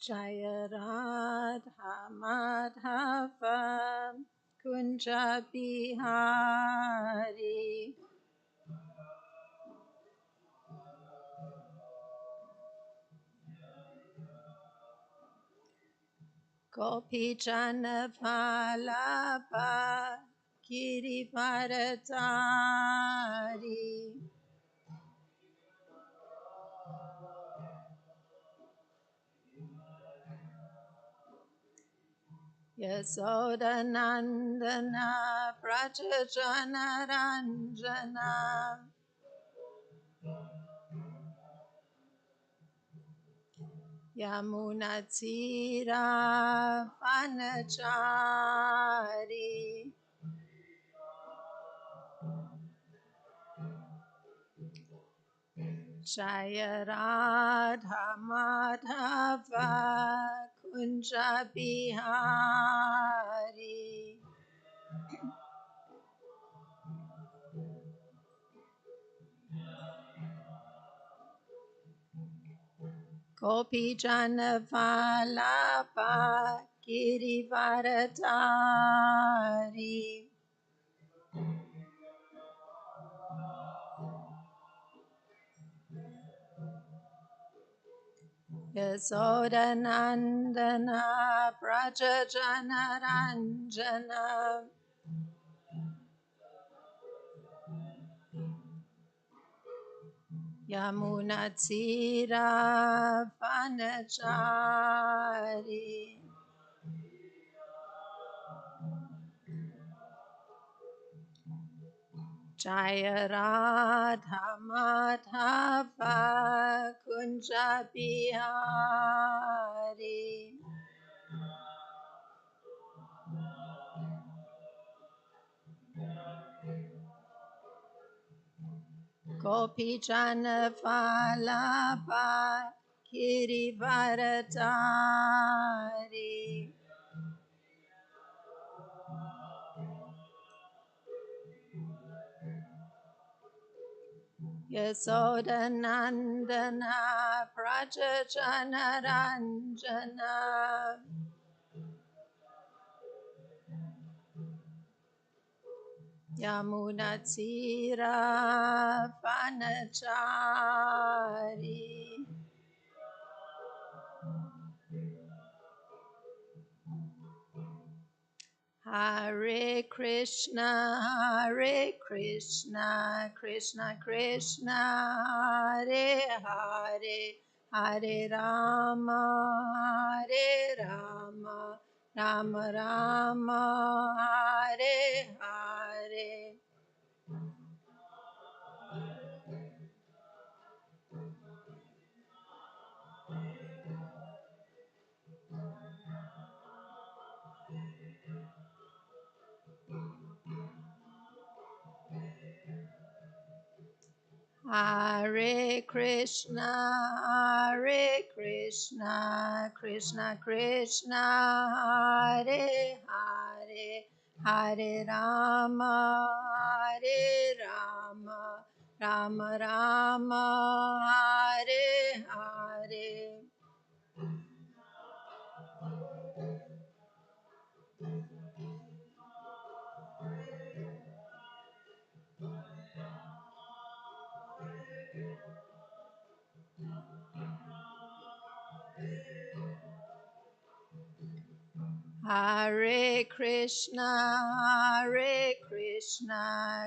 Jaya Radha Madhava Kunja Bihari Gopi Jana Vallabha Girivaradari Yasoda Nandana Braja Jana Ranjana Yamuna Tira Vanachari Jaya Radha Madhava Kunja Bihari Gopi Jana Vallabha Girivaradari Yasoda Nandana Braja Jana Ranjana Yamuna Tira Vanachari Jaya Radha Madhava Kunja Bihari Gopi Jana Vallabha Girivaradari Yasoda Nandana Braja Jana Ranjana Yamuna Tira Vanachari Hare Krishna, Krishna Krishna, Hare Hare, Hare Rama, Hare Rama, Rama Rama, Hare Hare. Hare Krishna, Krishna Krishna, Hare Hare, Hare Rama, Hare Rama, Rama Rama, Hare Hare. Hare Krishna,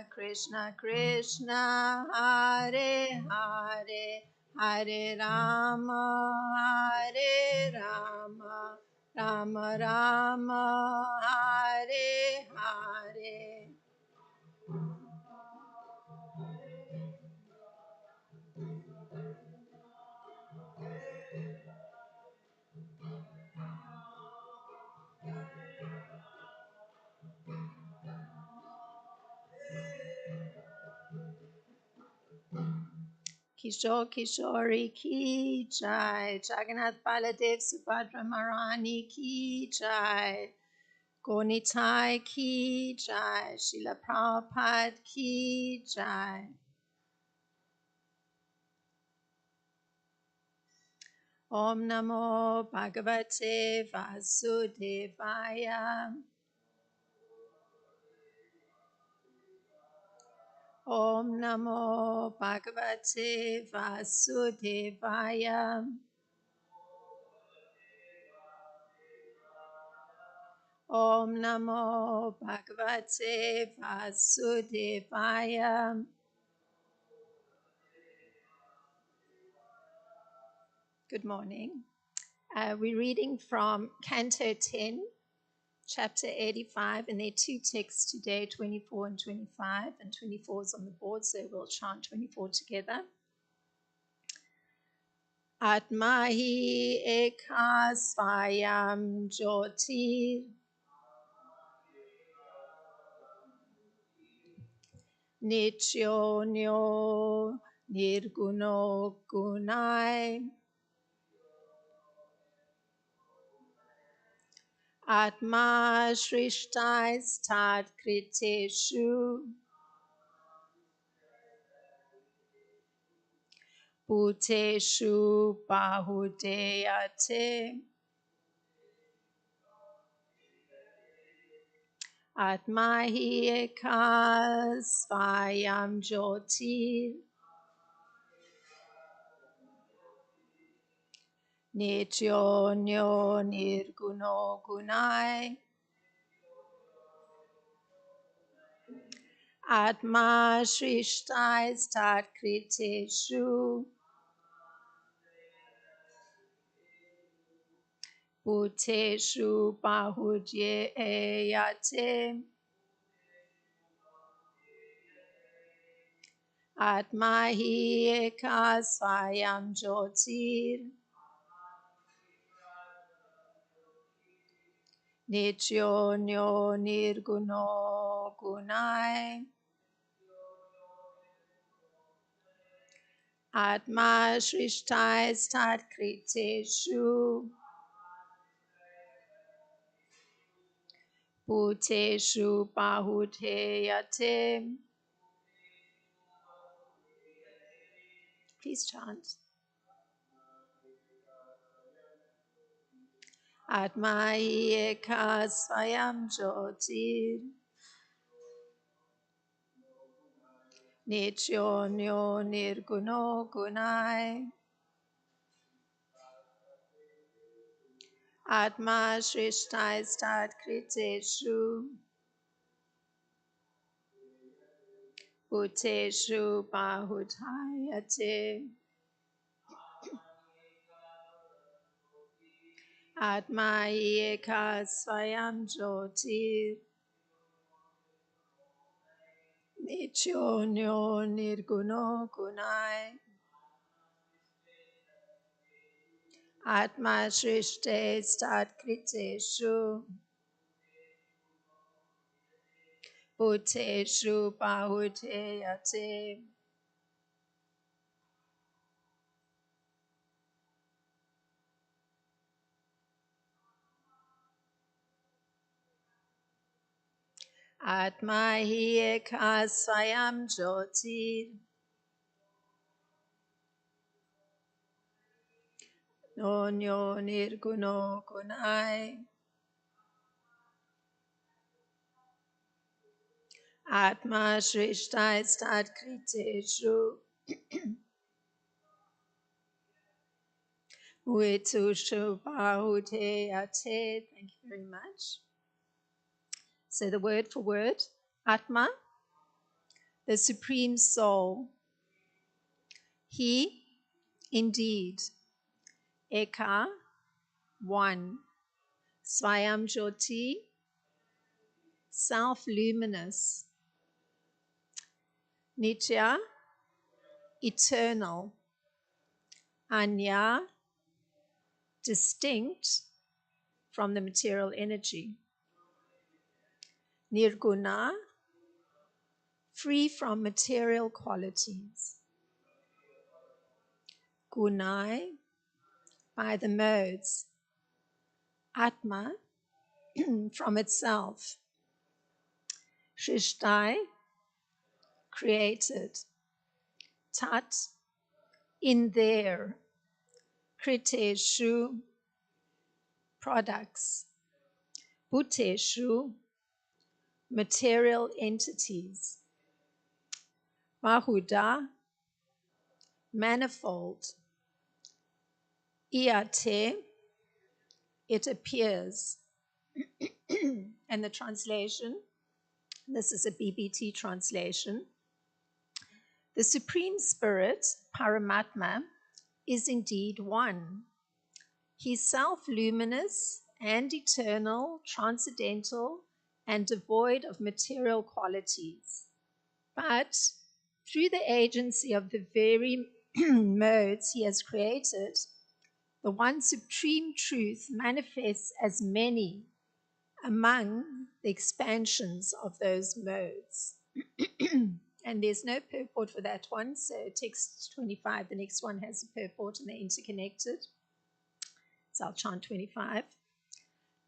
Krishna Krishna, Hare Hare, Hare Rama, Hare Rama, Rama Rama, Hare Hare. Kishore Kishori ki jai, Jagannath Baladev Subhadra Marani ki jai, Gonitai ki jai, Srila Prabhupada ki jai. Om Namo Bhagavate Vasudevaya. Om Namo Bhagavate Vasudevaya. Om Namo Bhagavate Vasudevaya. Good morning. We're reading from Canto 10, Chapter 85, and there are two texts today, 24 and 25, and 24 is on the board, so we'll chant 24 together. Atmahi eka svayam jyotir nityo nyo nirguno gunai Atma shrishtai stat kriteshu bhuteshu bahudeyate Atma hi eka svayam jyotir nityo nyo nirguno gunai Atma shrishtai stat kriteshu bhuteshu bahudeyate Atma hi eka svayam jyotir nityo nyo nirguno gunai Atma shrishtai stat kriteshu bhuteshu bahudeyate. Please chant. Atma hi eka svayam jyotir nityo nyo nirguno gunai Atma shrishtai stat kriteshu bhuteshu bahudayate Atma hi eka svayam jyotir nityo nyo nirguno gunai Atma shrishtai stat kriteshu bhuteshu bahudeyate Atma hi eka svayam jyotir nyo nirguno gunai Atma shrishtai stat kriteshu bhuteshu bahudeyate. Thank you very much. So the word for word, Atma, the Supreme Soul. He, indeed. Eka, one. Swayam Jyoti, self-luminous. Nitya, eternal. Anya, distinct from the material energy. Nirguna, free from material qualities. Gunai, by the modes. Atma, from itself. Shrishtai, created. Tat, in there. Kriteshu, products. Bhuteshu, material entities. Mahuda, manifold. Iate, it appears. And the translation, this is a BBT translation. The Supreme Spirit, Paramatma, is indeed one. He's self-luminous and eternal, transcendental, and devoid of material qualities. But through the agency of the very modes he has created, the one supreme truth manifests as many among the expansions of those modes. And there's no purport for that one, so text 25, the next one has a purport and they're interconnected. So I'll chant 25.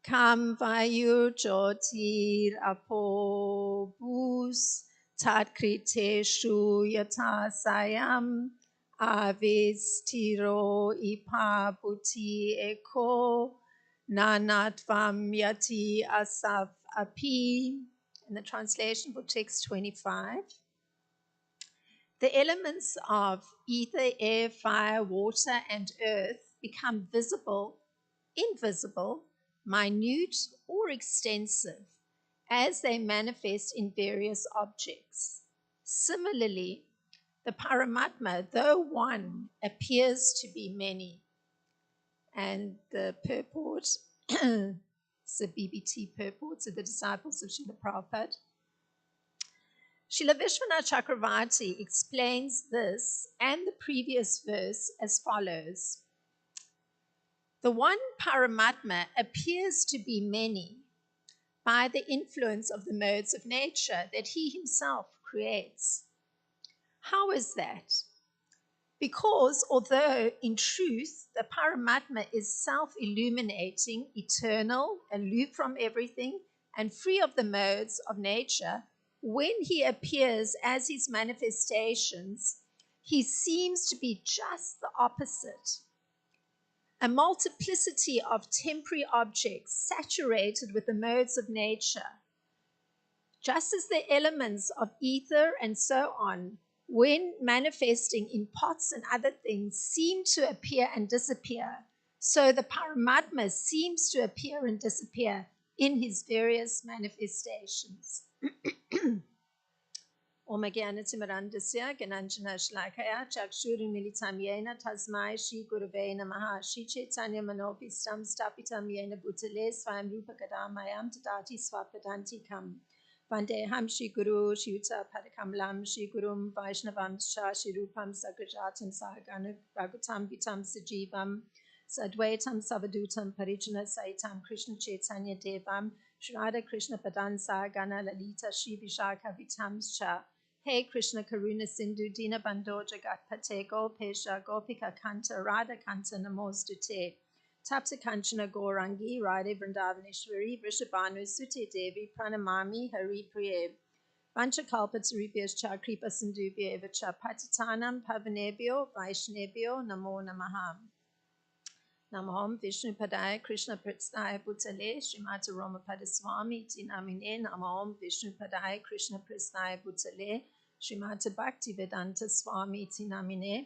Kam vayur jyotir apobus tat kriteshu yata sayam avis tiro ipa buti eko nanatvam yati asav api. In the translation for text 25, the elements of ether, air, fire, water, and earth become visible, invisible, minute, or extensive as they manifest in various objects. Similarly, the Paramatma, though one, appears to be many. And the purport, it's a BBT purport, so the disciples of Srila Prabhupada. Srila Vishwanath Chakravarti explains this and the previous verse as follows. The one Paramatma appears to be many by the influence of the modes of nature that he himself creates. How is that? Because although in truth the Paramatma is self-illuminating, eternal, aloof from everything, and free of the modes of nature, when he appears as his manifestations, he seems to be just the opposite. A multiplicity of temporary objects saturated with the modes of nature. Just as the elements of ether and so on, when manifesting in pots and other things, seem to appear and disappear, so the Paramatma seems to appear and disappear in his various manifestations. Om Jnanatimirandasya Gananjana Shlakaya Chakshurin Militam Yena Tasmai Shri Gurave Namaha Shri Chaitanya Manopistam Stapitam Yena Bhutale Swayam Rupa Kadamayam Tadati Swapadantikam Vandeham Shri Guru Shri Yuta Padakamalam Shri Gurum Vaishnavam Shah Shri Rupam Sagrajatam Sahagana Ragutam Vitam Sajivam Sadvaitam Savadutam Parijana Saitam Krishna Chaitanya Devam Shri Radha Krishna Padan Sahagana Lalita Shri Vishaka Vitam Shah. Hey Krishna Karuna Sindhu Dina Bandho Jagat Pate Gopesha Gopika Kanta Radha Kanta Namostute Tapta Kanchana Gaurangi Radhe Vrindavaneshwari Vrishabhanu Sute Devi Pranamami Hari Priye Vanchakalpatarubhyas Kripa Sindhubhya Evacha Patitanam Pavanebhyo Vaishnebhyo Namo Namaha. Namaham Vishnu Padaya Krishna Pritsthaya Bhutale Srimata Roma Padaswami Tinamine Namaham Vishnu Padaya Krishna Pritsthaya Bhutale Srimata Bhakti Vedanta Swami Tinamine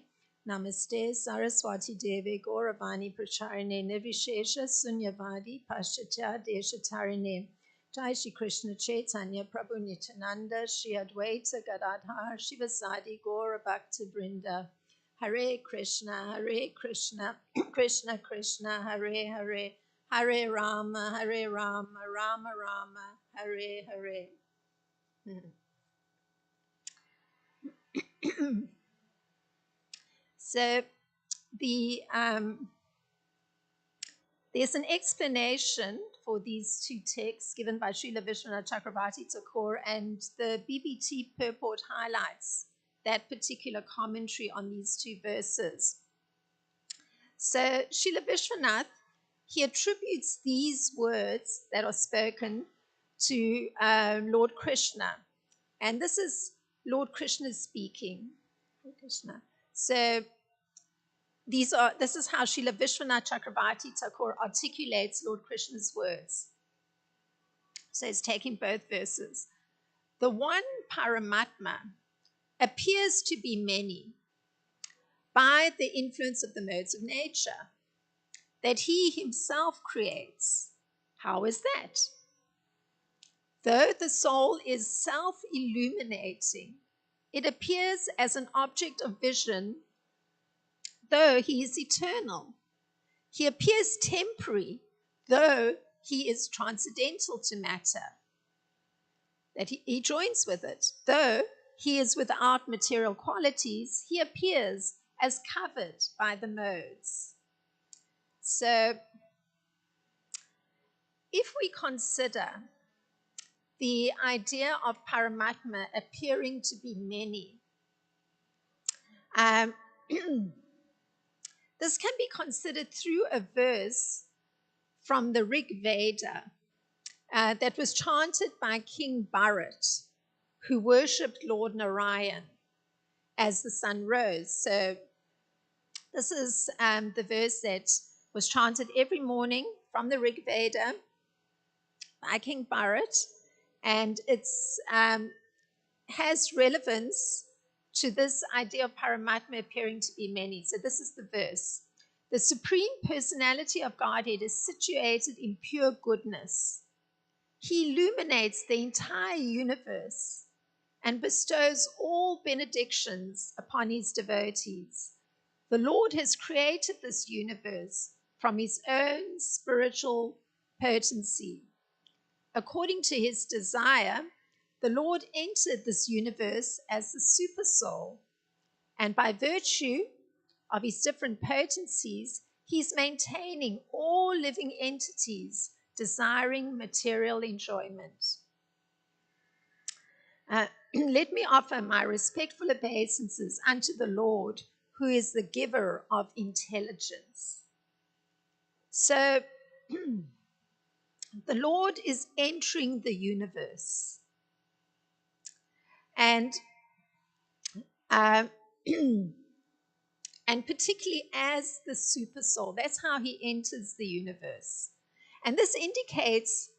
Namaste Saraswati Deve Gauravani Pracharine Nirvishesha Sunyavadi Paschatya Deshatarine Jai Shri Krishna Chaitanya Prabhu Nityananda Shri Advaita Gadadhar Shivasadi Gaura Bhakta Vrinda Hare Krishna, Krishna Krishna, Hare Hare, Hare Rama, Rama Rama, Hare Hare. So there's an explanation for these two texts given by Srila Vishwanath Chakravarti Thakur, and the BBT purport highlights that particular commentary on these two verses. So Srila Vishwanath, he attributes these words that are spoken to Lord Krishna. And this is Lord Krishna speaking. Krishna. So this is how Srila Vishwanath Chakrabarti Thakur articulates Lord Krishna's words. So he's taking both verses. The one Paramatma appears to be many by the influence of the modes of nature that he himself creates. How is that? Though the soul is self-illuminating, it appears as an object of vision, though he is eternal. He appears temporary, though he is transcendental to matter. That he joins with it. Though he is without material qualities, he appears as covered by the modes. So, if we consider the idea of Paramatma appearing to be many, this can be considered through a verse from the Rig Veda that was chanted by King Bharat, who worshipped Lord Narayan as the sun rose. So this is the verse that was chanted every morning from the Rig Veda by King Bharat, and it has relevance to this idea of Paramatma appearing to be many. So this is the verse. The Supreme Personality of Godhead is situated in pure goodness. He illuminates the entire universe and bestows all benedictions upon his devotees. The Lord has created this universe from his own spiritual potency. According to his desire, the Lord entered this universe as the super soul, and by virtue of his different potencies, he's maintaining all living entities desiring material enjoyment. Let me offer my respectful obeisances unto the Lord, who is the giver of intelligence. So, the Lord is entering the universe. And and particularly as the super soul, that's how he enters the universe. And this indicates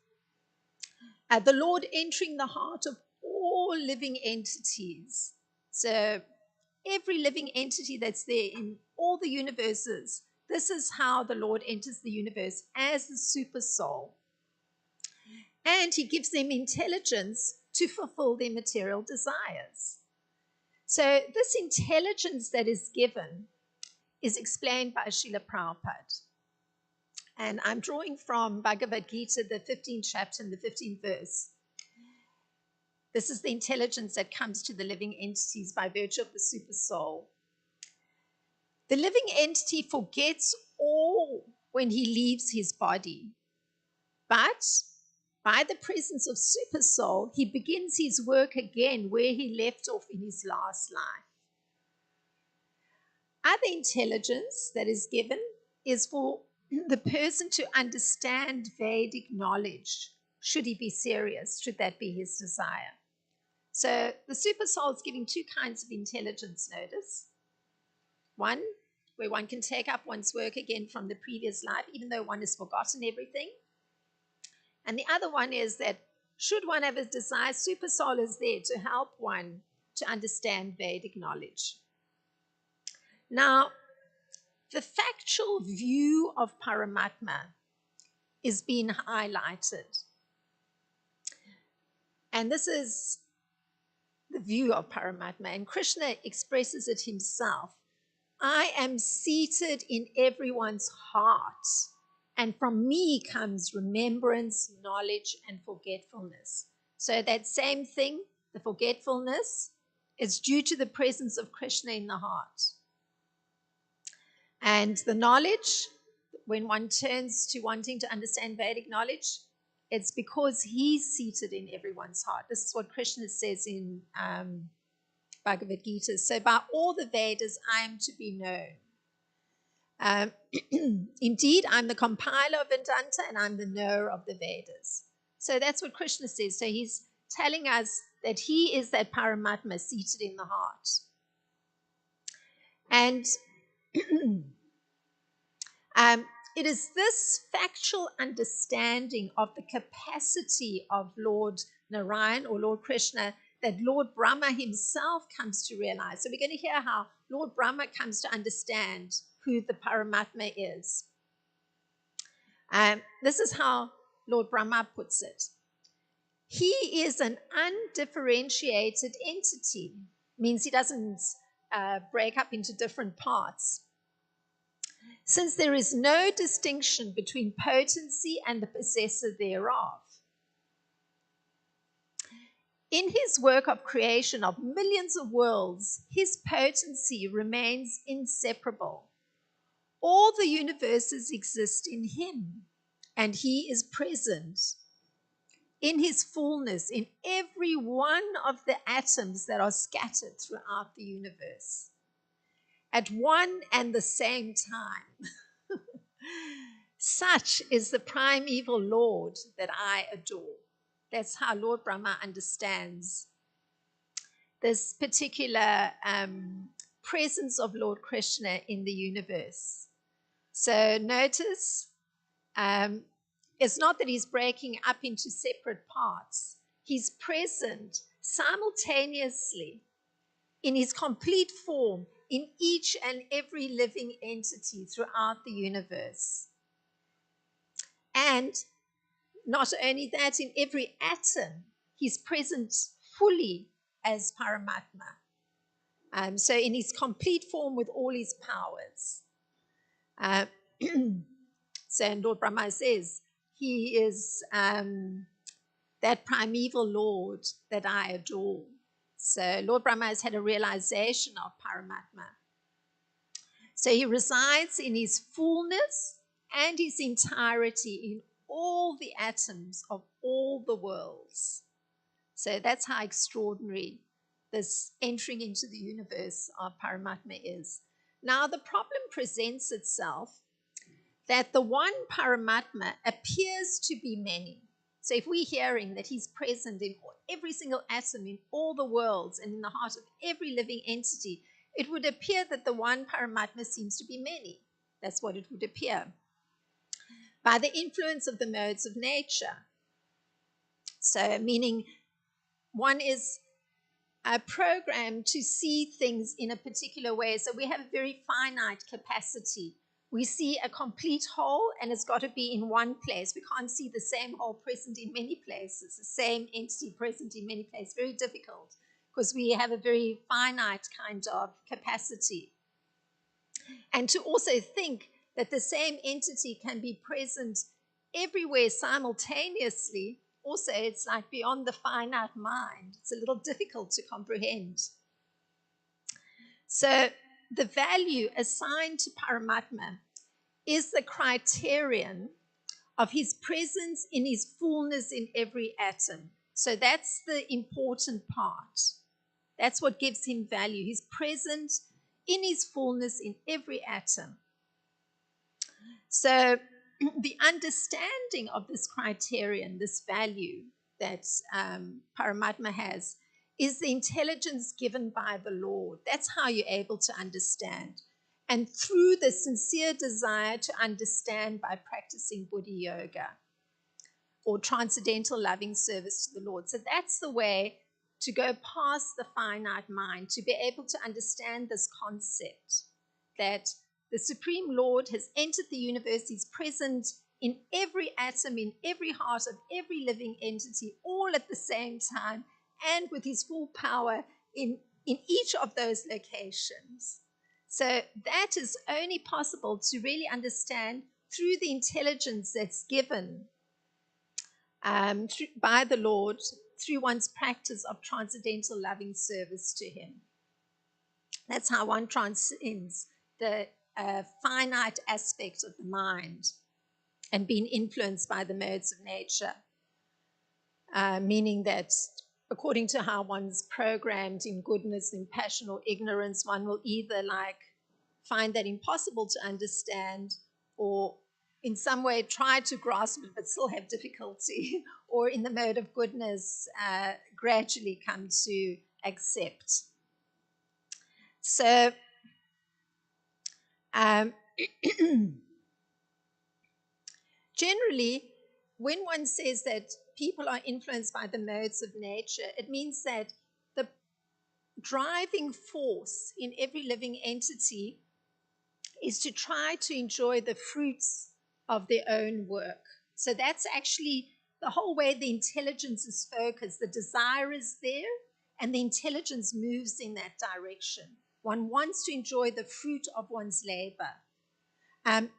the Lord entering the heart of all living entities. So every living entity that's there in all the universes, this is how the Lord enters the universe as the super soul. And he gives them intelligence to fulfill their material desires. So this intelligence that is given is explained by Srila Prabhupada. And I'm drawing from Bhagavad Gita, the 15th chapter and the 15th verse. This is the intelligence that comes to the living entities by virtue of the super soul. The living entity forgets all when he leaves his body. But by the presence of super soul, he begins his work again where he left off in his last life. Other intelligence that is given is for the person to understand Vedic knowledge, should he be serious, should that be his desire. So the super soul is giving two kinds of intelligence, notice. One, where one can take up one's work again from the previous life, even though one has forgotten everything. And the other one is that should one have a desire, super soul is there to help one to understand Vedic knowledge. Now, the factual view of Paramatma is being highlighted. And this is the view of Paramatma. And Krishna expresses it himself. I am seated in everyone's heart, and from me comes remembrance, knowledge, and forgetfulness. So that same thing, the forgetfulness, is due to the presence of Krishna in the heart. And the knowledge, when one turns to wanting to understand Vedic knowledge, it's because he's seated in everyone's heart. This is what Krishna says in Bhagavad Gita. So by all the Vedas, I am to be known. Indeed, I'm the compiler of Vedanta and I'm the knower of the Vedas. So that's what Krishna says. So he's telling us that he is that Paramatma seated in the heart. And It is this factual understanding of the capacity of Lord Narayan or Lord Krishna that Lord Brahma himself comes to realize. So we're going to hear how Lord Brahma comes to understand who the Paramatma is. This is how Lord Brahma puts it. He is an undifferentiated entity, means he doesn't break up into different parts. Since there is no distinction between potency and the possessor thereof. In his work of creation of millions of worlds, his potency remains inseparable. All the universes exist in him, and he is present in his fullness in every one of the atoms that are scattered throughout the universe at one and the same time. Such is the primeval Lord that I adore. That's how Lord Brahma understands this particular presence of Lord Krishna in the universe. So notice, it's not that he's breaking up into separate parts. He's present simultaneously in his complete form in each and every living entity throughout the universe. And not only that, in every atom, he's present fully as Paramatma. So in his complete form with all his powers. So and Lord Brahma says, he is that primeval Lord that I adore. So Lord Brahma has had a realization of Paramatma. So he resides in his fullness and his entirety in all the atoms of all the worlds. So that's how extraordinary this entering into the universe of Paramatma is. Now the problem presents itself that the one Paramatma appears to be many. So if we're hearing that he's present in every single atom in all the worlds and in the heart of every living entity, it would appear that the one Paramatma seems to be many. That's what it would appear. By the influence of the modes of nature. So meaning one is programmed to see things in a particular way. So we have a very finite capacity. We see a complete whole and it's got to be in one place. We can't see the same whole present in many places, the same entity present in many places. Very difficult because we have a very finite kind of capacity. And to also think that the same entity can be present everywhere simultaneously, also it's like beyond the finite mind. It's a little difficult to comprehend. So the value assigned to Paramatma is the criterion of his presence in his fullness in every atom. So that's the important part. That's what gives him value. He's present in his fullness in every atom. So the understanding of this criterion, this value that Paramatma has, is the intelligence given by the Lord. That's how you're able to understand. And through the sincere desire to understand by practicing Buddha Yoga or transcendental loving service to the Lord. So that's the way to go past the finite mind, to be able to understand this concept that the Supreme Lord has entered the universe. He's present in every atom, in every heart of every living entity, all at the same time, and with his full power in each of those locations. So that is only possible to really understand through the intelligence that's given by the Lord through one's practice of transcendental loving service to him. That's how one transcends the finite aspect of the mind and being influenced by the modes of nature, meaning that according to how one's programmed in goodness, in passion, or ignorance, one will either find that impossible to understand or in some way try to grasp it but still have difficulty, or in the mode of goodness gradually come to accept. So generally, when one says that people are influenced by the modes of nature, it means that the driving force in every living entity is to try to enjoy the fruits of their own work. So that's actually the whole way the intelligence is focused. The desire is there, and the intelligence moves in that direction. One wants to enjoy the fruit of one's labor,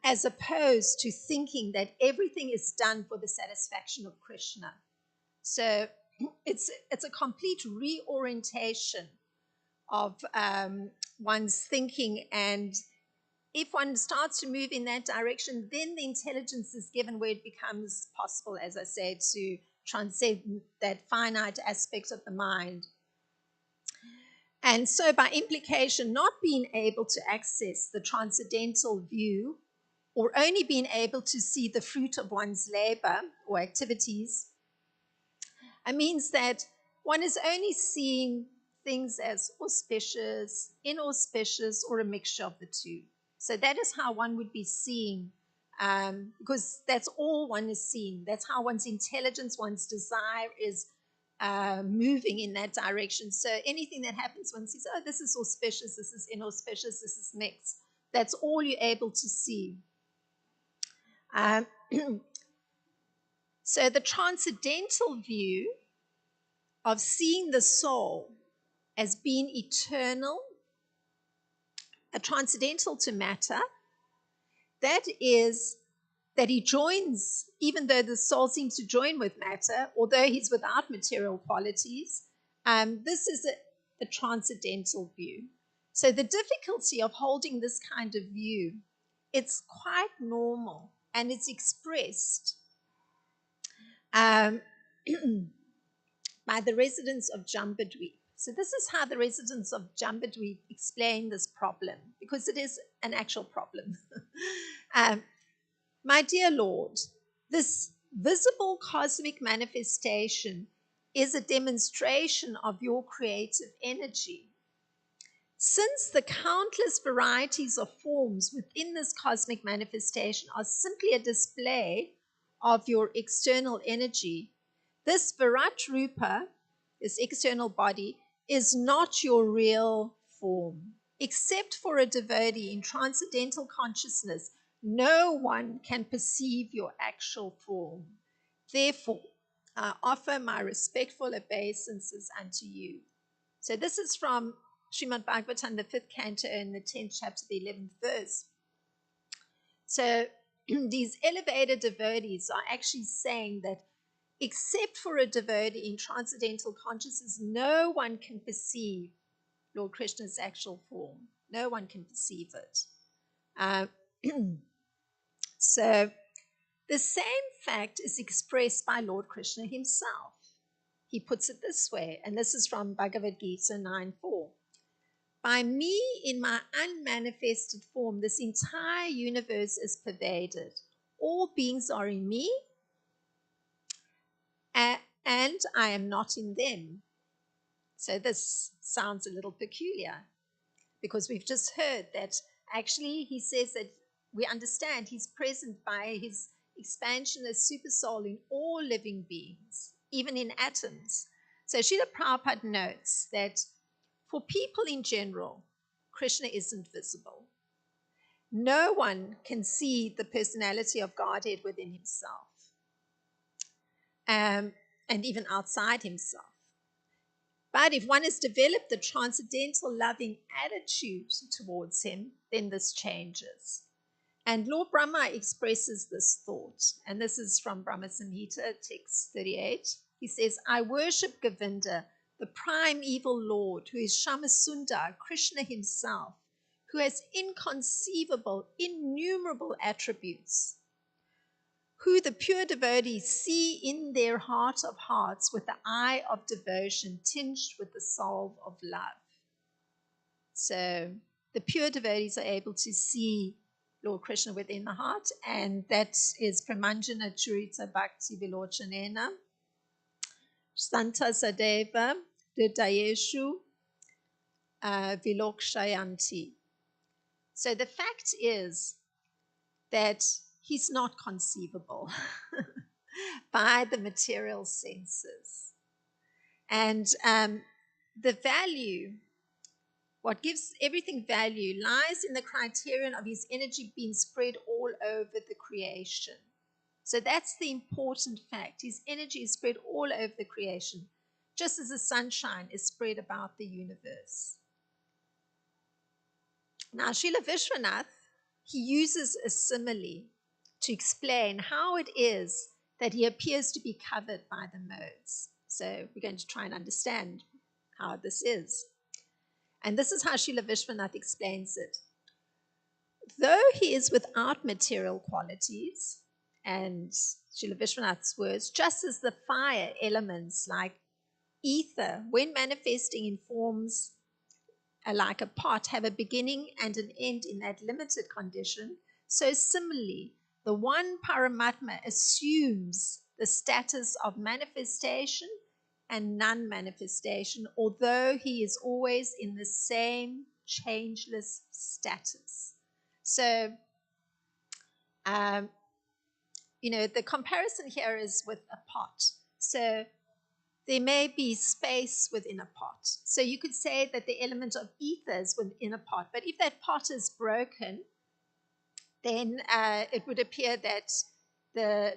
as opposed to thinking that everything is done for the satisfaction of Krishna. So it's a complete reorientation of one's thinking, and if one starts to move in that direction, then the intelligence is given where it becomes possible, as I said, to transcend that finite aspect of the mind. And so, by implication, not being able to access the transcendental view, or only being able to see the fruit of one's labor or activities, it means that one is only seeing things as auspicious, inauspicious, or a mixture of the two. So that is how one would be seeing, because that's all one is seeing. That's how one's intelligence, one's desire is moving in that direction. So anything that happens, one sees, oh, this is auspicious, this is inauspicious, this is mixed. That's all you're able to see. So the transcendental view of seeing the soul as being eternal, a transcendental to matter, that is that he joins, even though the soul seems to join with matter, although he's without material qualities, this is a transcendental view. So the difficulty of holding this kind of view, it's quite normal, and it's expressed by the residents of Jambudweep. So this is how the residents of Jambudweep explain this problem, because it is an actual problem. My dear Lord, this visible cosmic manifestation is a demonstration of your creative energy. Since the countless varieties of forms within this cosmic manifestation are simply a display of your external energy, this Virat Rupa, this external body, is not your real form. Except for a devotee in transcendental consciousness, no one can perceive your actual form. Therefore, I offer my respectful obeisances unto you. So this is from Srimad Bhagavatam, the 5th canto, in the 10th chapter, the 11th verse. So these elevated devotees are actually saying that except for a devotee in transcendental consciousness, no one can perceive Lord Krishna's actual form. No one can perceive it. So the same fact is expressed by Lord Krishna himself. He puts it this way, and this is from Bhagavad Gita 9:4. By me in my unmanifested form, this entire universe is pervaded. All beings are in me, and I am not in them. So this sounds a little peculiar, because we've just heard that actually he says that we understand he's present by his expansion as supersoul in all living beings, even in atoms. So Srila Prabhupada notes that for people in general, Krishna isn't visible. No one can see the personality of Godhead within himself, and even outside himself. But if one has developed the transcendental loving attitude towards him, then this changes. And Lord Brahma expresses this thought, and this is from Brahma Samhita, text 38. He says, I worship Govinda, the primeval Lord, who is Shamasundar, Krishna himself, who has inconceivable, innumerable attributes, who the pure devotees see in their heart of hearts with the eye of devotion tinged with the salve of love. So the pure devotees are able to see Lord Krishna within the heart, and that is Pramanjana Churita Bhakti Vilochanena, Santa Sadeva Hridayeshu Vilokshayanti. So the fact is that he's not conceivable by the material senses. And the value, what gives everything value, lies in the criterion of his energy being spread all over the creation. So that's the important fact. His energy is spread all over the creation, just as the sunshine is spread about the universe. Now, Srila Vishwanath, he uses a simile to explain how it is that he appears to be covered by the modes. So we're going to try and understand how this is. And this is how Srila Vishwanath explains it. Though he is without material qualities, and Srila Vishwanath's words, just as the fire elements like ether, when manifesting in forms like a pot, have a beginning and an end in that limited condition, so similarly, the one Paramatma assumes the status of manifestation and non-manifestation, although he is always in the same changeless status. So, the comparison here is with a pot. So there may be space within a pot. So you could say that the element of ether is within a pot. But if that pot is broken, then it would appear that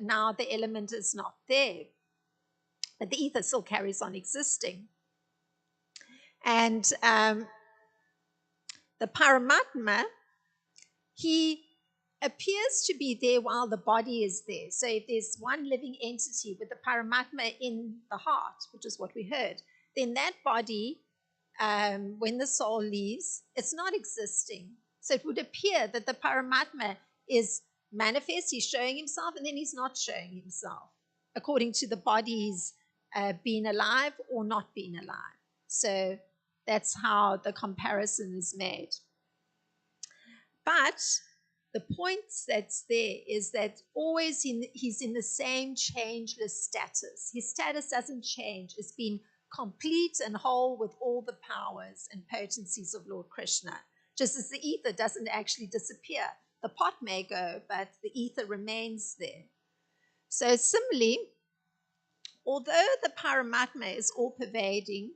now the element is not there. But the ether still carries on existing. And the Paramatma, he appears to be there while the body is there. So if there's one living entity with the Paramatma in the heart, which is what we heard, then that body, when the soul leaves, it's not existing. So it would appear that the Paramatma is manifest, he's showing himself, and then he's not showing himself, according to the body's being alive or not being alive. So that's how the comparison is made. But the point that's there is that always he's in the same changeless status. His status doesn't change. It's been complete and whole with all the powers and potencies of Lord Krishna. Just as the ether doesn't actually disappear. The pot may go, but the ether remains there. So similarly, although the Paramatma is all-pervading,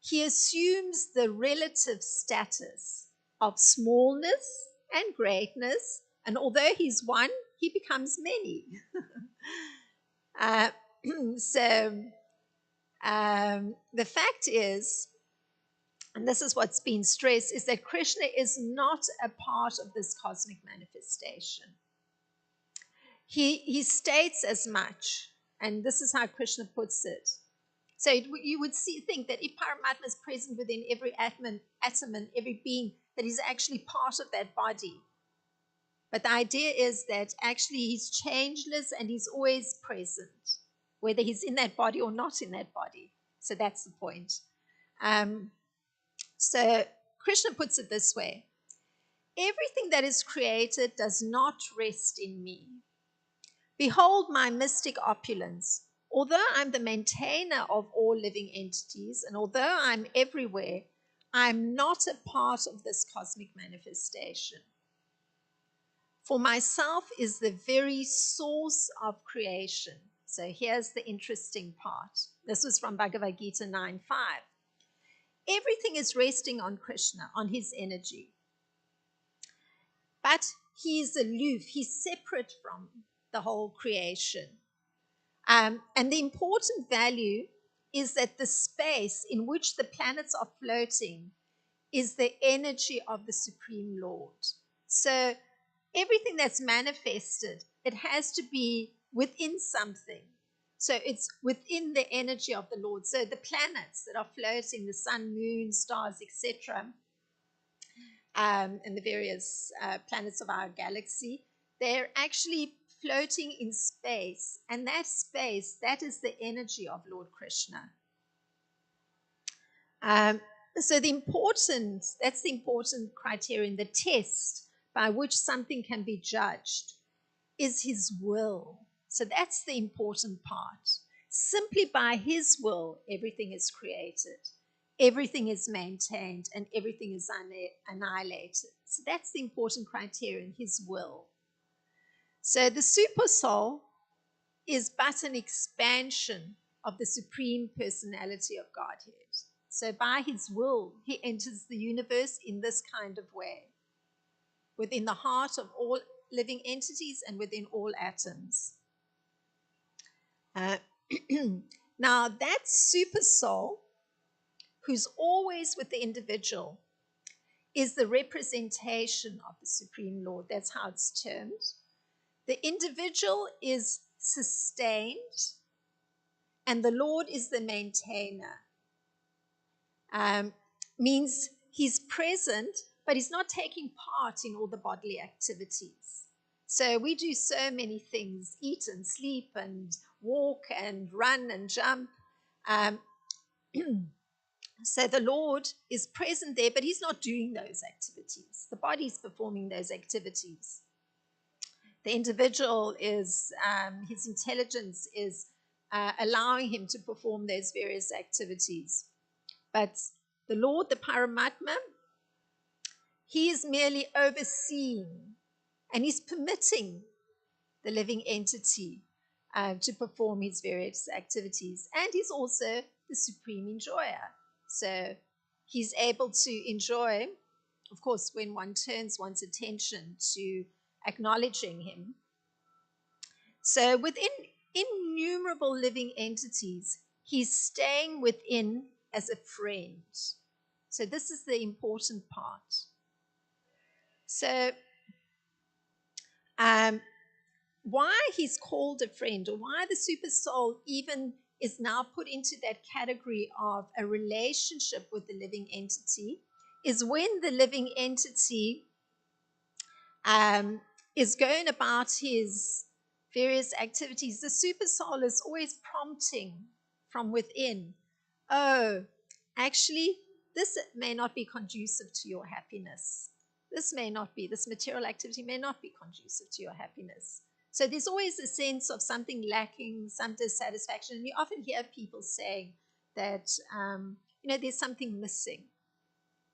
he assumes the relative status of smallness and greatness, and although he's one, he becomes many. The fact is, and this is what's been stressed, is that Krishna is not a part of this cosmic manifestation. He states as much, and this is how Krishna puts it. So you would think that if Paramatma is present within every atom and every being, that he's actually part of that body. But the idea is that actually he's changeless and he's always present, whether he's in that body or not in that body. So that's the point. So Krishna puts it this way. Everything that is created does not rest in me. Behold my mystic opulence. Although I'm the maintainer of all living entities, and although I'm everywhere, I'm not a part of this cosmic manifestation. For myself is the very source of creation. So here's the interesting part. This was from Bhagavad Gita 9.5. Everything is resting on Krishna, on his energy. But he is aloof. He's separate from the whole creation. And the important value is that the space in which the planets are floating is the energy of the Supreme Lord. So everything that's manifested, it has to be within something. So it's within the energy of the Lord. So the planets that are floating, the sun, moon, stars, etc., and the various planets of our galaxy, they're actually floating in space. And that space, that is the energy of Lord Krishna. So that's the important criterion, the test by which something can be judged is his will. So that's the important part. Simply by his will, everything is created, everything is maintained, and everything is annihilated. So that's the important criterion, his will. So the super soul is but an expansion of the supreme personality of Godhead. So by his will, he enters the universe in this kind of way, within the heart of all living entities and within all atoms. Uh, now, that super soul, who's always with the individual, is the representation of the Supreme Lord. That's how it's termed. The individual is sustained, and the Lord is the maintainer. Means he's present, but he's not taking part in all the bodily activities. So we do so many things: eat and sleep and walk and run and jump. Um, so the Lord is present there, but he's not doing those activities. The body's performing those activities. The individual is, his intelligence is allowing him to perform those various activities. But the Lord, the Paramatma, he is merely overseeing, and he's permitting the living entity to perform his various activities. And he's also the supreme enjoyer. So he's able to enjoy, of course, when one turns one's attention to acknowledging him. So within innumerable living entities, he's staying within as a friend. So this is the important part. So why he's called a friend, or why the super soul even is now put into that category of a relationship with the living entity, is when the living entity is going about his various activities, the super soul is always prompting from within. Oh, actually, this may not be conducive to your happiness. This material activity may not be conducive to your happiness. So there's always a sense of something lacking, some dissatisfaction. And you often hear people saying that, there's something missing.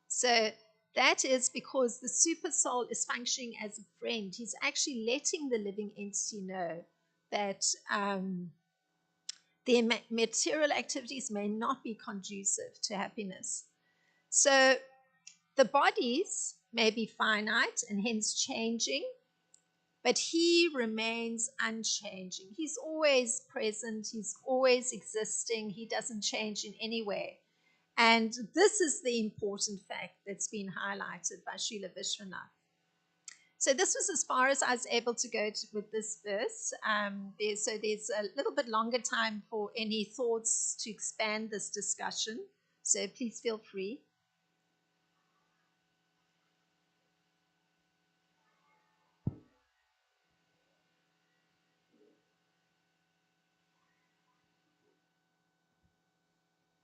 So that is because the super soul is functioning as a friend. He's actually letting the living entity know that their material activities may not be conducive to happiness. So the bodies may be finite and hence changing, but he remains unchanging. He's always present, he's always existing, he doesn't change in any way. And this is the important fact that's been highlighted by Srila Vishwanath. So this was as far as I was able to go with this verse. There's a little bit longer time for any thoughts to expand this discussion. So please feel free.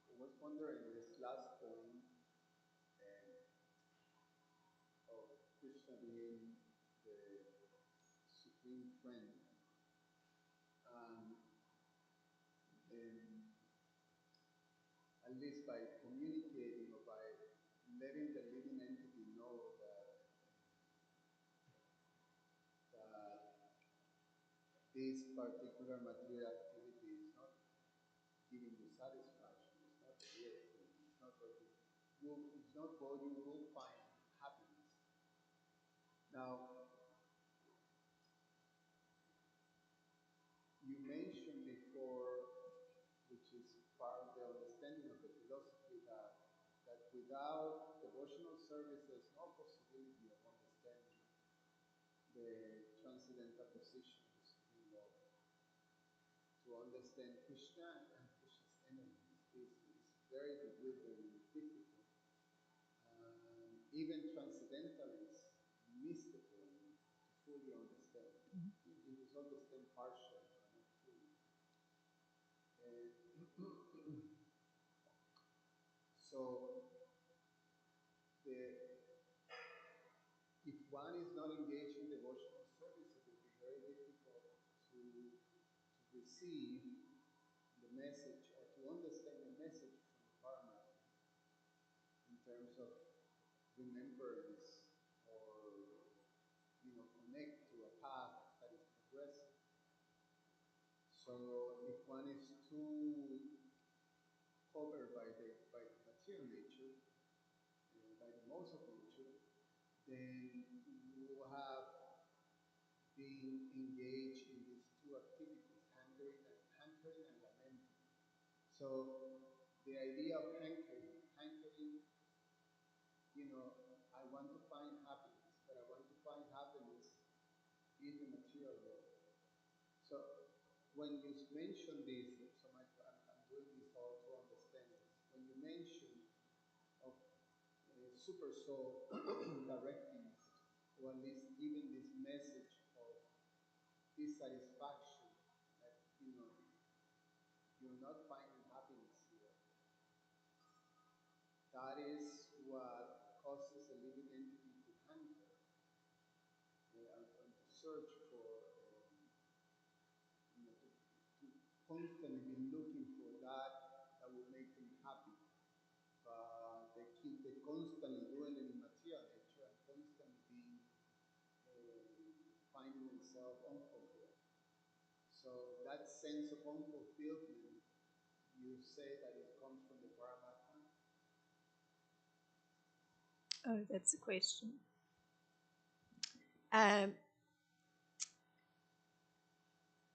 I was wondering this last point of Krishna being the supreme friend, and at least by communicating or by letting the living entity know that this particular material activity is not giving you satisfaction, it's not the real thing, it's not what it's not what you will find happiness. Now, you mentioned before, which is part of the understanding of the philosophy, that without devotional service, there's no possibility of understanding the transcendental position of the Supreme Lord. To understand Krishna and Krishna's enemies is very bewildering and difficult. Even transcendentalists miss the point to fully understand. You just understand partially, but not fully. So the, if one is not engaged in devotional service, it will be very difficult to receive the message or to understand the message from the Paramatma in terms of remembrance or connect to a path that is So if one is too covered by the material nature, by the modes of nature, then you have been engaged in these two activities, hankering and lamenting. So the idea of hankering, I want to find happiness, but I want to find happiness in the material world. So when you mention this, so I'm doing this all to understand this. When you mention of super soul directing, or at least giving this message of dissatisfaction, that you're not finding happiness here. That is what causes a living entity to hanker and to search for, to constantly be looking for that will make them happy. But they constantly doing it in material nature and constantly being, finding themselves unfulfilled. So that sense of unfulfillment, you say that it comes from the Paramatma. Oh, that's a question. Um,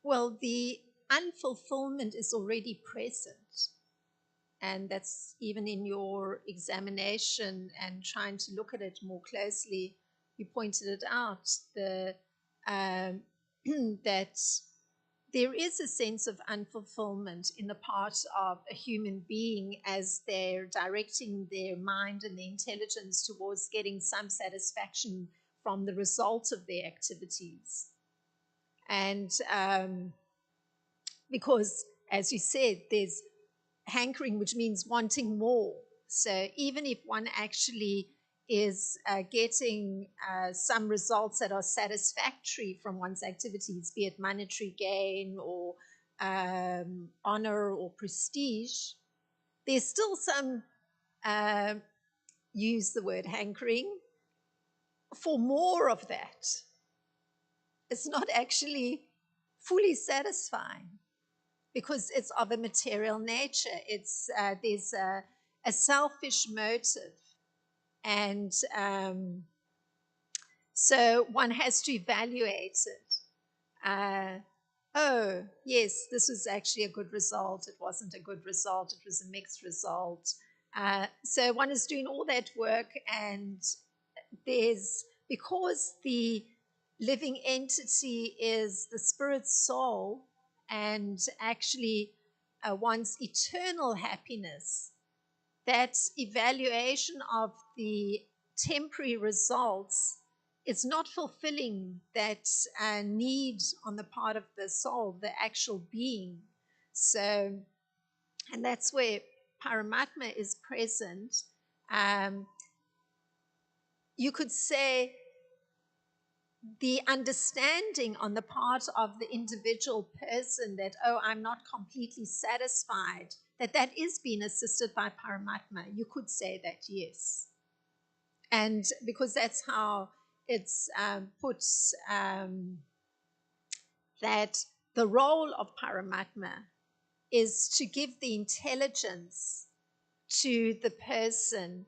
well, the unfulfillment is already present. And that's even in your examination and trying to look at it more closely. You pointed it out um, that there is a sense of unfulfillment in the part of a human being as they're directing their mind and their intelligence towards getting some satisfaction from the result of their activities. And because, as you said, there's hankering, which means wanting more. So even if one actually is getting some results that are satisfactory from one's activities, be it monetary gain or honor or prestige, there's still some, uh, use the word hankering, for more of that. It's not actually fully satisfying because it's of a material nature. There's a selfish motive, and so one has to evaluate it. Oh, yes, this was actually a good result. It wasn't a good result. It was a mixed result. So one is doing all that work, and there's because the living entity is the spirit soul and actually wants eternal happiness, that evaluation of the temporary results is not fulfilling that need on the part of the soul, the actual being. So, and that's where Paramatma is present. Um, you could say the understanding on the part of the individual person that, oh, I'm not completely satisfied, that is being assisted by Paramatma. You could say that, yes. And because that's how it's put, that the role of Paramatma is to give the intelligence to the person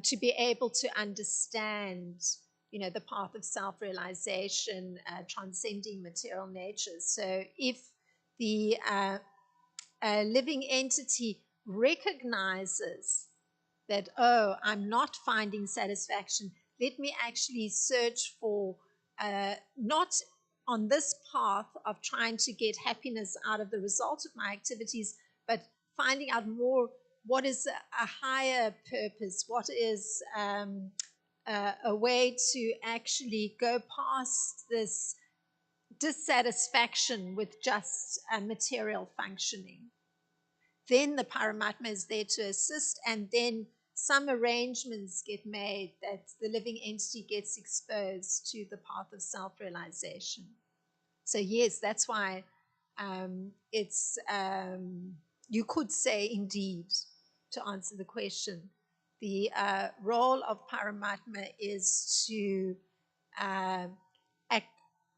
to be able to understand, the path of self-realization, transcending material nature. So if the living entity recognizes that, oh, I'm not finding satisfaction, let me actually search for, not on this path of trying to get happiness out of the result of my activities, but finding out more what is a higher purpose, what is a way to actually go past this dissatisfaction with just material functioning. Then the Paramatma is there to assist, and then some arrangements get made that the living entity gets exposed to the path of self-realization. So yes, that's why it's, you could say indeed, to answer the question, the role of Paramatma is to uh, act,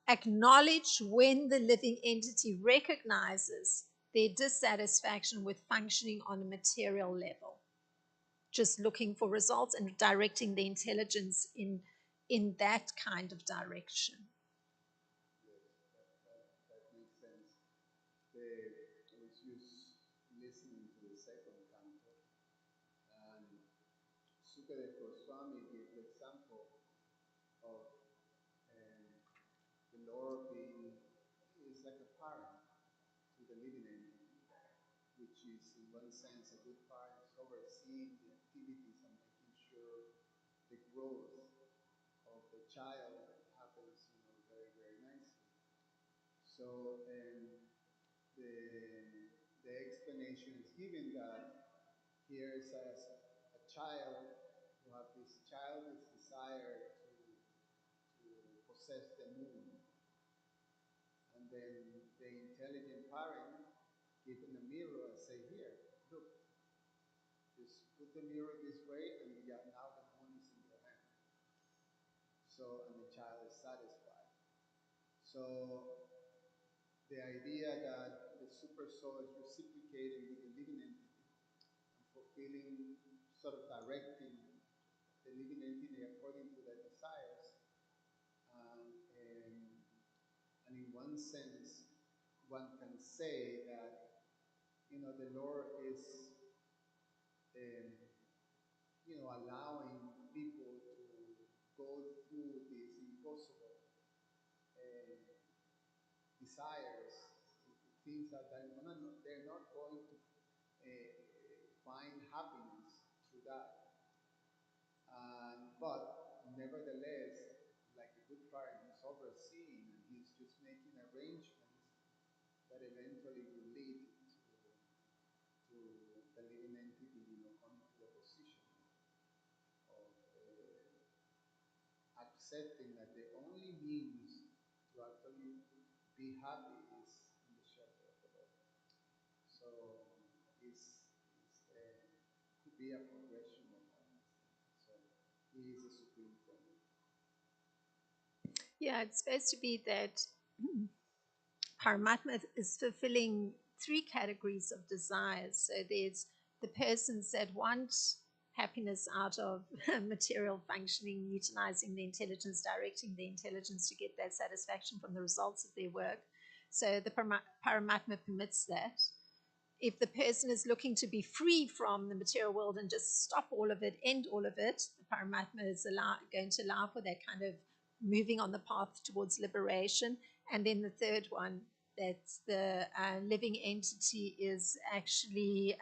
acknowledge when the living entity recognizes their dissatisfaction with functioning on a material level, just looking for results and directing the intelligence in that kind of direction. Yes, that makes sense. I was just listening to the second canto, and Sukadeva Goswami gives the example of um, the Lord being is like a parent to the living entity, which is in one sense a good parent is overseeing the activities and making sure the growth of the child happens, very very nicely. So the explanation is given that here is a child who have this childish desire to possess the moon, and then the intelligent parent give him a mirror and say, "Here, look, just put the mirror this way, and now the moon is in your hand." So, and the child is satisfied. So the idea that the super soul is reciprocating with the living entity and fulfilling, sort of directing the living entity according to their desires, and, and, and in one sense, one can say that the Lord is um, allowing people to go through these impossible uh, desires, things that they're not going to find happiness through that. But nevertheless, like a good parent, he's overseeing and he's just making arrangements that eventually will lead to the living entity, coming to the position of accepting that the only means to actually be happy is in the shelter of the Lord. So could be a progression of happiness. So he is a supreme friend. Yeah, it's supposed to be that Paramatma is fulfilling three categories of desires. So there's the persons that want happiness out of material functioning, utilizing the intelligence, directing the intelligence to get that satisfaction from the results of their work. So the Paramatma permits that. If the person is looking to be free from the material world and just stop all of it, end all of it, the Paramatma is going to allow for that kind of moving on the path towards liberation. And then the third one, that's the living entity is actually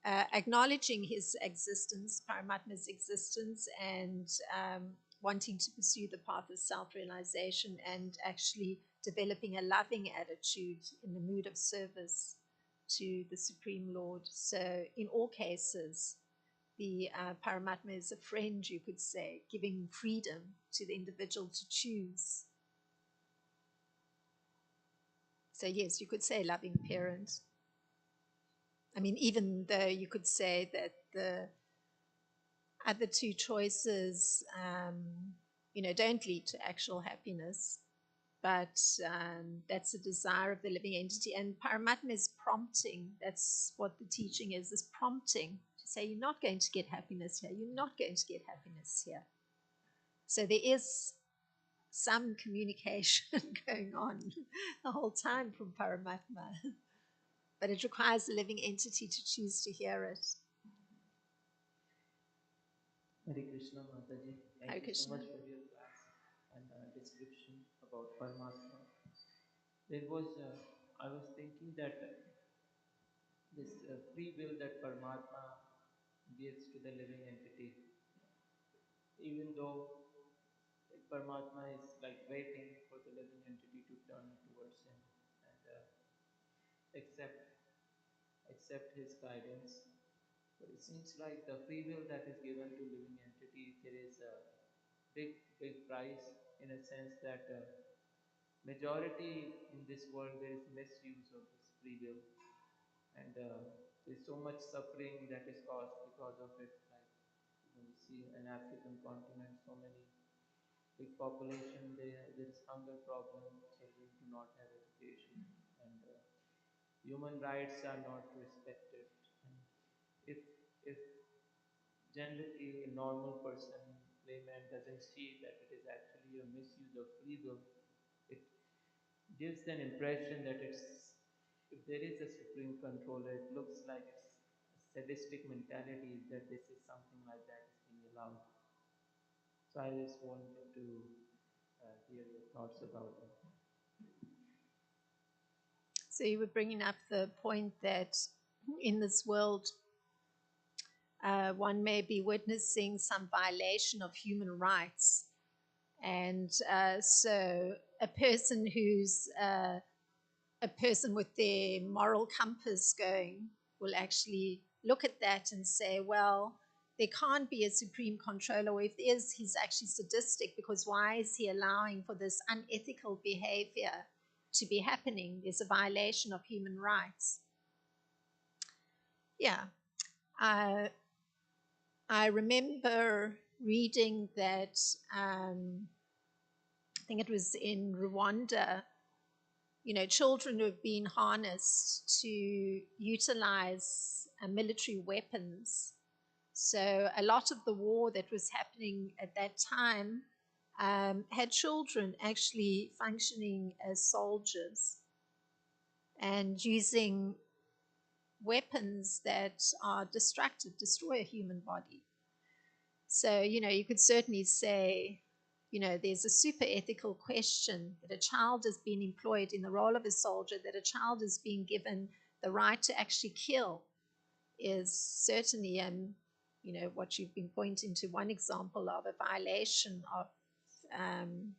acknowledging his existence, Paramatma's existence, and wanting to pursue the path of self realization and actually developing a loving attitude in the mood of service to the Supreme Lord. So, in all cases, the Paramatma is a friend, you could say, giving freedom to the individual to choose. So, yes, you could say loving parent. I mean, even though you could say that the other two choices, don't lead to actual happiness, but that's a desire of the living entity. And Paramatma is prompting. That's what the teaching is prompting to say, you're not going to get happiness here. You're not going to get happiness here. So there is some communication going on the whole time from Paramatma, but it requires the living entity to choose to hear it. Hare Krishna Mataji, Hare thank you so Krishna. much for your class and description about Paramatma. There was, I was thinking that this free will that Paramatma gives to the living entity, even though Paramatma is like waiting for the living entity to turn towards him and accept accept his guidance. But it seems like the free will that is given to living entity, there is a big price in a sense that majority in this world there is misuse of this free will, and there's so much suffering that is caused because of it. Like we see in African continent, so many big population, there is hunger problem, children do not have education, and human rights are not respected. And if if generally a normal person, layman, doesn't see that it is actually a misuse of free will, it gives an impression that it's if there is a supreme controller, it looks like it's a sadistic mentality that this is something like that is being allowed. So I just wanted to hear your thoughts about it. So you were bringing up the point that in this world, one may be witnessing some violation of human rights. And so a person who's a person with their moral compass going will actually look at that and say, well, there can't be a supreme controller, or if there is, he's actually sadistic, because why is he allowing for this unethical behavior to be happening? There's a violation of human rights. Yeah. I remember reading that, I think it was in Rwanda, children who have been harnessed to utilize military weapons. So a lot of the war that was happening at that time had children actually functioning as soldiers and using weapons that are destructive, destroy a human body. So, you could certainly say, there's a super ethical question that a child is being employed in the role of a soldier, that a child is being given the right to actually kill is certainly, what you've been pointing to, one example of a violation of um,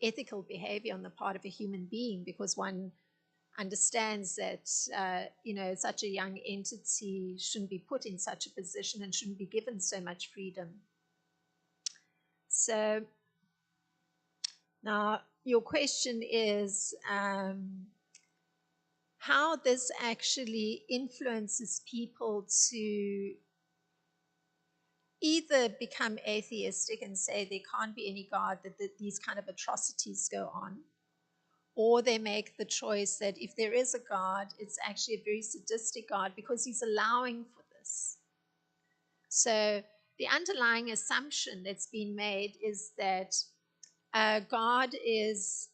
ethical behavior on the part of a human being, because one understands that such a young entity shouldn't be put in such a position and shouldn't be given so much freedom. So now your question is how this actually influences people to either become atheistic and say there can't be any God, that these kind of atrocities go on, or they make the choice that if there is a God, it's actually a very sadistic God because he's allowing for this. So the underlying assumption that's been made is that God is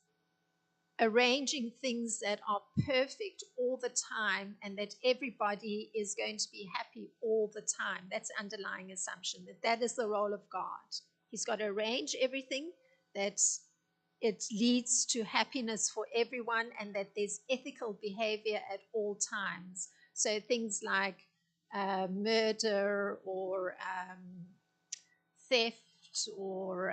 arranging things that are perfect all the time and that everybody is going to be happy all the time. That's the underlying assumption, that is the role of God. He's got to arrange everything that it leads to happiness for everyone and that there's ethical behavior at all times. So things like murder or theft or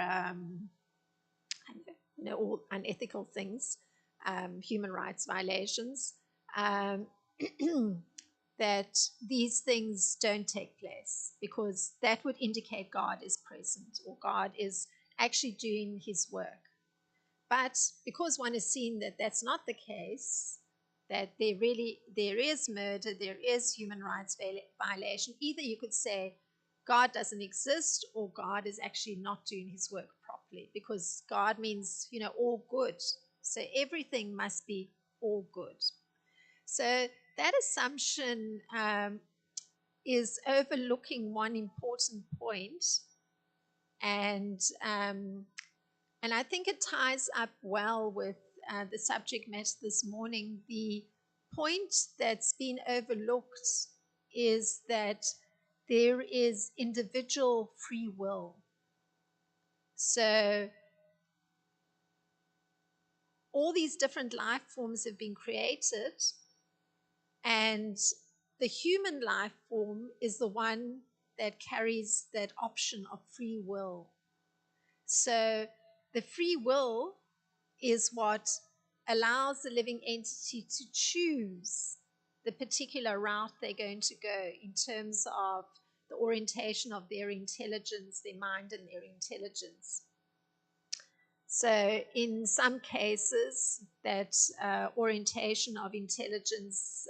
all unethical things, human rights violations, um, that these things don't take place because that would indicate God is present or God is actually doing his work. But because one has seen that that's not the case, that there is murder, there is human rights violation, either you could say God doesn't exist or God is actually not doing his work properly, because God means, all good. So everything must be all good. So that assumption is overlooking one important point, and I think it ties up well with the subject matter this morning. The point that's been overlooked is that there is individual free will. So all these different life forms have been created, and the human life form is the one that carries that option of free will. So the free will is what allows the living entity to choose the particular route they're going to go in terms of the orientation of their intelligence, their mind, and their intelligence. So, in some cases, that orientation of intelligence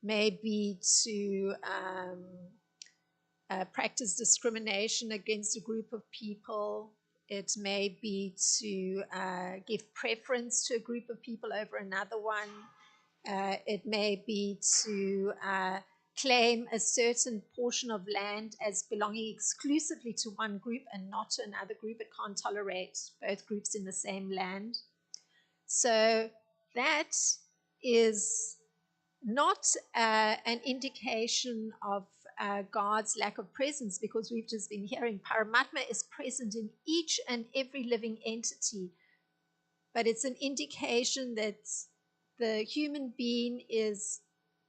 may be to practice discrimination against a group of people. It may be to give preference to a group of people over another one. It may be to claim a certain portion of land as belonging exclusively to one group and not to another group. It can't tolerate both groups in the same land. So that is not an indication of God's lack of presence, because we've just been hearing Paramatma is present in each and every living entity, but it's an indication that the human being is,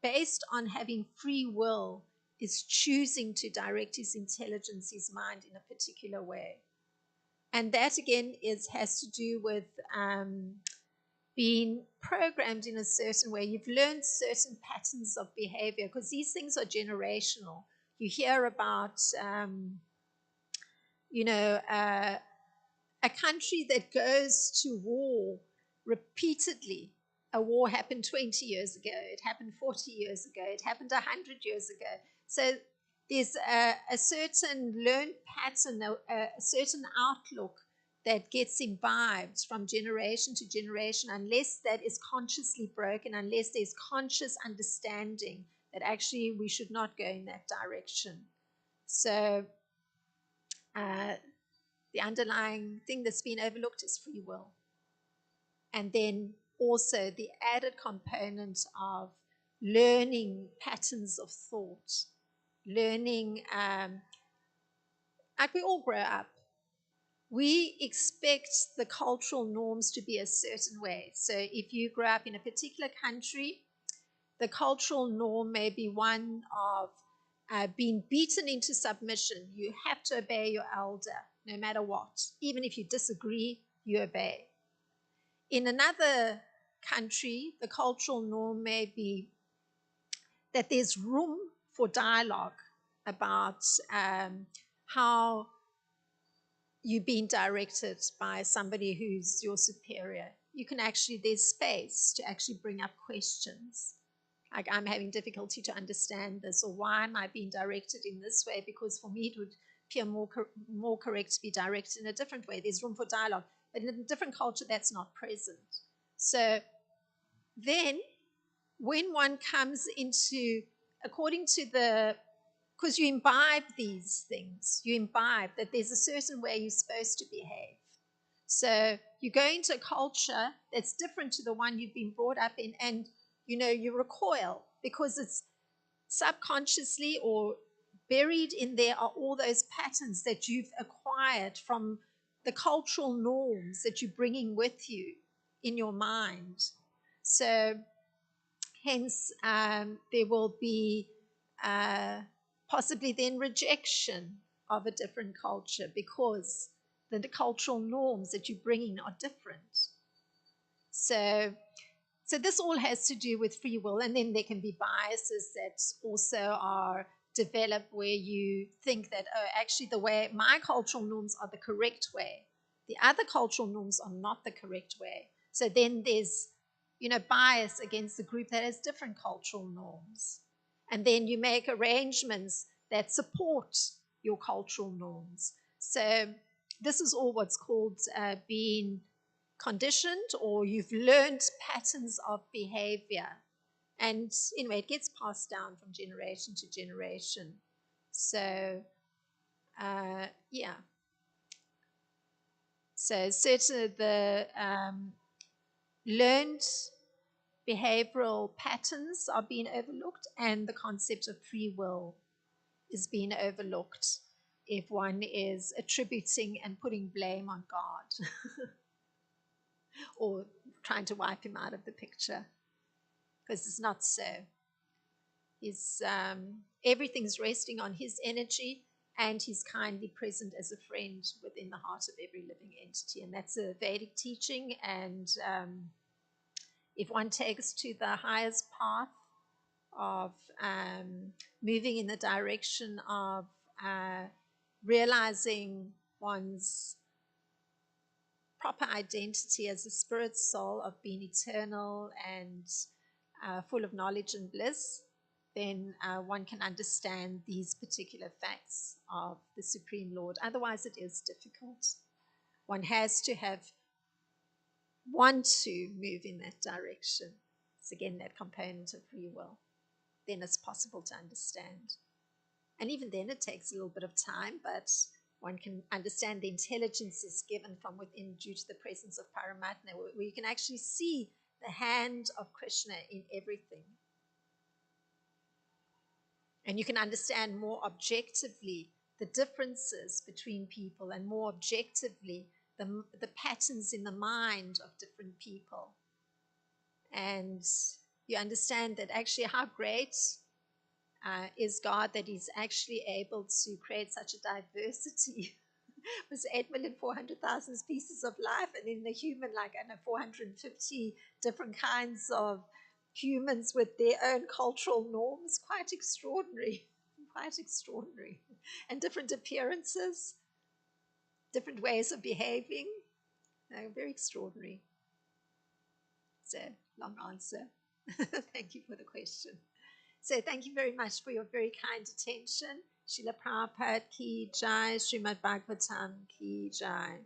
based on having free will, is choosing to direct his intelligence, his mind in a particular way. And that again has to do with being programmed in a certain way. You've learned certain patterns of behavior, because these things are generational. You hear about, a country that goes to war repeatedly. A war happened 20 years ago, it happened 40 years ago, it happened 100 years ago. So there's a certain learned pattern, a certain outlook that gets imbibed from generation to generation, unless that is consciously broken, unless there's conscious understanding that actually we should not go in that direction. So the underlying thing that's been overlooked is free will. And then also the added component of learning patterns of thought, learning, like we all grow up. We expect the cultural norms to be a certain way. So if you grow up in a particular country, the cultural norm may be one of being beaten into submission. You have to obey your elder, no matter what. Even if you disagree, you obey. In another country, the cultural norm may be that there's room for dialogue about how you're being directed by somebody who's your superior. You can actually, there's space to actually bring up questions. Like, I'm having difficulty to understand this, or why am I being directed in this way? Because for me, it would appear more correct to be directed in a different way. There's room for dialogue. But in a different culture, that's not present. So then, when one comes into, according to the, because you imbibe these things, you imbibe that there's a certain way you're supposed to behave. So you go into a culture that's different to the one you've been brought up in, and you recoil, because it's subconsciously or buried in there are all those patterns that you've acquired from the cultural norms that you're bringing with you in your mind. So hence there will be possibly then rejection of a different culture, because the cultural norms that you're bringing are different. So this all has to do with free will, and then there can be biases that also are developed, where you think that, oh, actually the way my cultural norms are the correct way, the other cultural norms are not the correct way. So then there's bias against the group that has different cultural norms, and then you make arrangements that support your cultural norms. So this is all what's called being conditioned, or you've learned patterns of behavior. And anyway, it gets passed down from generation to generation. So, yeah. So certainly the learned behavioral patterns are being overlooked, and the concept of free will is being overlooked if one is attributing and putting blame on God or trying to wipe him out of the picture, because it's not so. Everything's resting on his energy, and he's kindly present as a friend within the heart of every living entity. And that's a Vedic teaching. And if one takes to the highest path of moving in the direction of realizing one's proper identity as a spirit soul, of being eternal and full of knowledge and bliss, then one can understand these particular facts of the Supreme Lord. Otherwise, it is difficult. One has to want to move in that direction. It's again that component of free will. Then it's possible to understand. And even then, it takes a little bit of time, but one can understand the intelligence is given from within due to the presence of Paramatma, where you can actually see the hand of Krishna in everything. And you can understand more objectively the differences between people and more objectively the patterns in the mind of different people. And you understand that actually how great is God that He's actually able to create such a diversity. It was 8,400,000 species of life, and in the human, like I know, 450 different kinds of humans with their own cultural norms. Quite extraordinary, quite extraordinary. And different appearances, different ways of behaving. Very extraordinary. So, long answer. Thank you for the question. So thank you very much for your very kind attention. Srila Prabhupada ki jai, Srimad Bhagavatam ki jai.